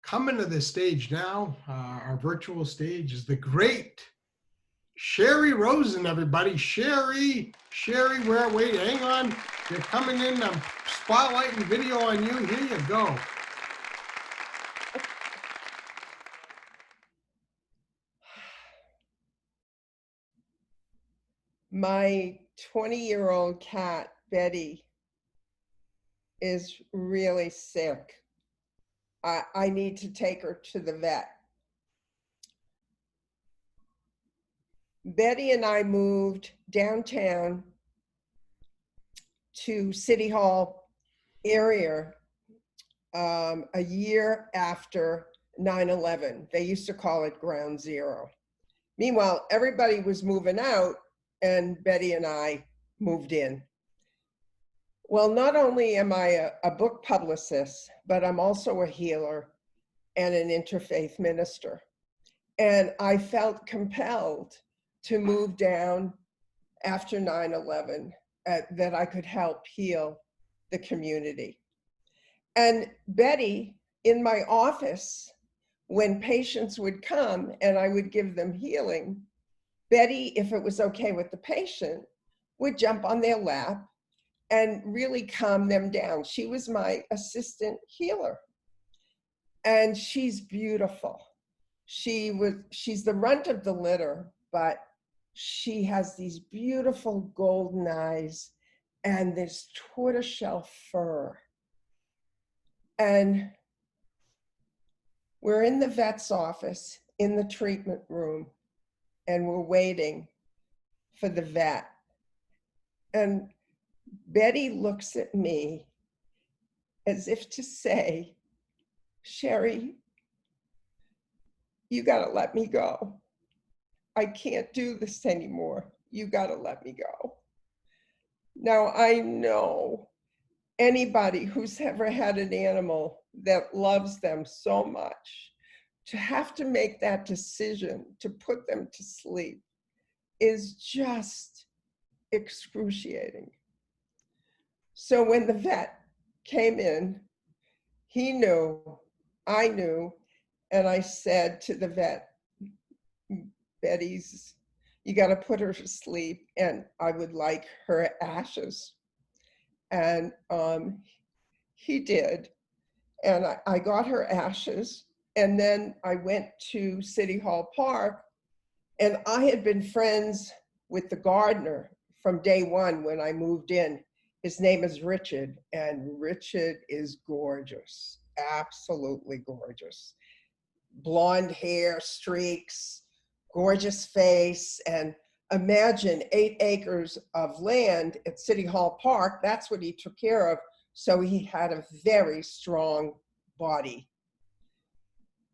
Coming to the stage now, our virtual stage, is the great Sherry Rosen, everybody. Sherry, wait, hang on. You're coming in. I'm spotlighting video on you. Here you go. My 20-year-old cat, Betty, is really sick. I need to take her to the vet. Betty and I moved downtown to City Hall area a year after 9/11. They used to call it Ground Zero. Meanwhile, everybody was moving out and Betty and I moved in. Well, not only am I a book publicist, but I'm also a healer and an interfaith minister. And I felt compelled to move down after 9/11 that I could help heal the community. And Betty, in my office, when patients would come and I would give them healing, Betty, if it was okay with the patient, would jump on their lap and really calm them down. She was my assistant healer. And she's beautiful. She's the runt of the litter, but she has these beautiful golden eyes and this tortoiseshell fur. And we're in the vet's office, in the treatment room, and we're waiting for the vet. And Betty looks at me as if to say, Sherry, you gotta let me go. I can't do this anymore. You gotta let me go. Now, I know anybody who's ever had an animal that loves them so much, to have to make that decision to put them to sleep is just excruciating. So when the vet came in, he knew, I knew, and I said to the vet, Betty's, you got to put her to sleep, and I would like her ashes. And he did. And I got her ashes. And then I went to City Hall Park, and I had been friends with the gardener from day one when I moved in. His name is Richard, and Richard is gorgeous, absolutely gorgeous. Blonde hair, streaks, gorgeous face, and imagine 8 acres of land at City Hall Park. That's what he took care of. So he had a very strong body.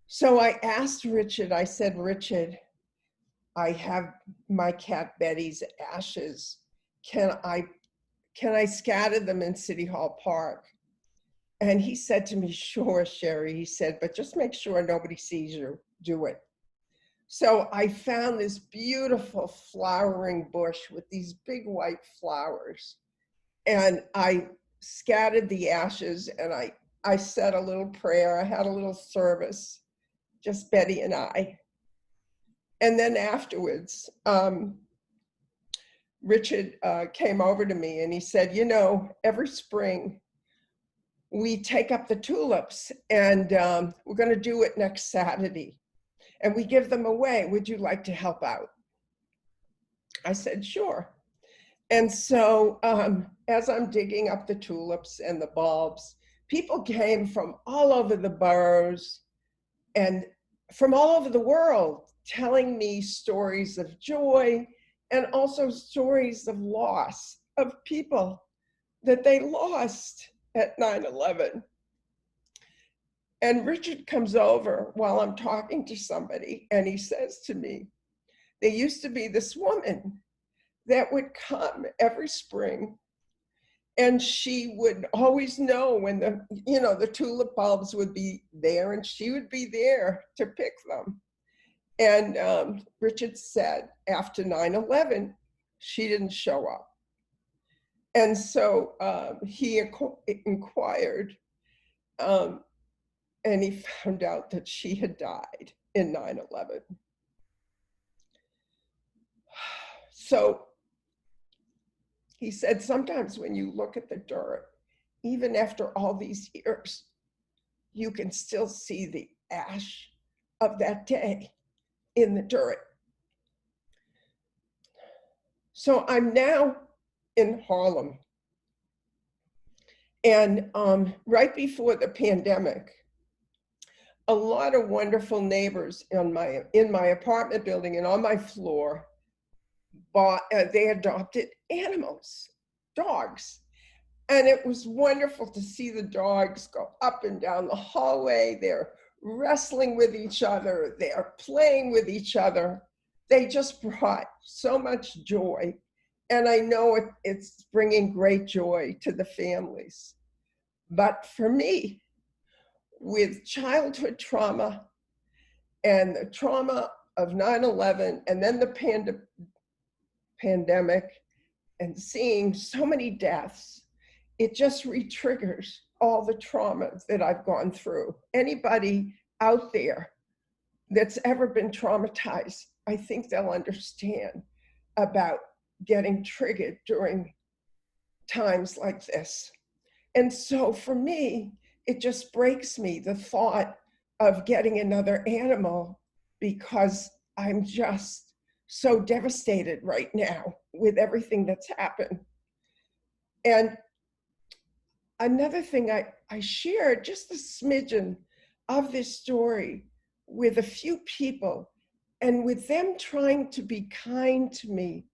So I asked Richard, I said, Richard, I have my cat Betty's ashes. Can I scatter them in City Hall Park? And he said to me, sure, Sherry. He said, but just make sure nobody sees you do it. So I found this beautiful flowering bush with these big white flowers. And I scattered the ashes, and I said a little prayer. I had a little service, just Betty and I. And then afterwards, Richard came over to me and he said, you know, every spring we take up the tulips, and we're going to do it next Saturday. And we give them away. Would you like to help out? I said, sure. And so as I'm digging up the tulips and the bulbs, people came from all over the boroughs and from all over the world telling me stories of joy and also stories of loss of people that they lost at 9/11. And Richard comes over while I'm talking to somebody, and he says to me, there used to be this woman that would come every spring, and she would always know when the tulip bulbs would be there, and she would be there to pick them. And Richard said after 9/11, she didn't show up. And so he inquired, and he found out that she had died in 9/11. So he said, sometimes when you look at the dirt, even after all these years, you can still see the ash of that day in the dirt. So I'm now in Harlem. And right before the pandemic, a lot of wonderful neighbors in my apartment building and on my floor they adopted animals, dogs. And it was wonderful to see the dogs go up and down the hallway. They're wrestling with each other. They're playing with each other. They just brought so much joy. And I know it's bringing great joy to the families. But for me, with childhood trauma and the trauma of 9/11 and then the pandemic and seeing so many deaths, it just re-triggers all the trauma that I've gone through. Anybody out there that's ever been traumatized, I think they'll understand about getting triggered during times like this. And so for me, it just breaks me, the thought of getting another animal, because I'm just so devastated right now with everything that's happened. And another thing I shared just a smidgen of this story with a few people, and with them trying to be kind to me,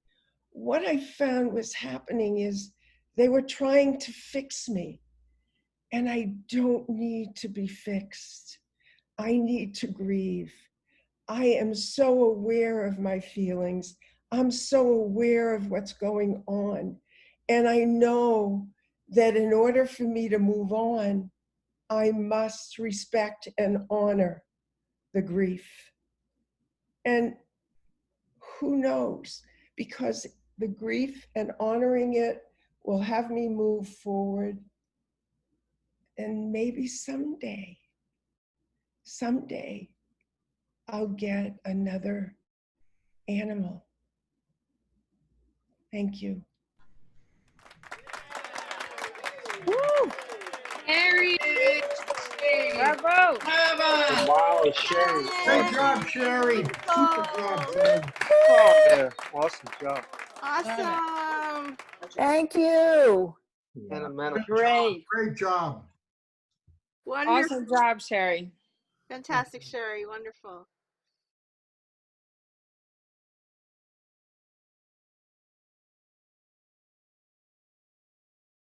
what I found was happening is they were trying to fix me. And I don't need to be fixed. I need to grieve. I am so aware of my feelings. I'm so aware of what's going on. And I know that in order for me to move on, I must respect and honor the grief. And who knows, because the grief and honoring it will have me move forward. And maybe someday, I'll get another animal. Thank you. Woo! Sherry! Bravo! Wow, Sherry. Great job, Sherry. Super job, Sherry. Oh, yeah. Awesome job. Awesome! Thank you. Sentimental. Great. Great job. Wonderful. Awesome job, Sherry. Fantastic, Sherry. Wonderful.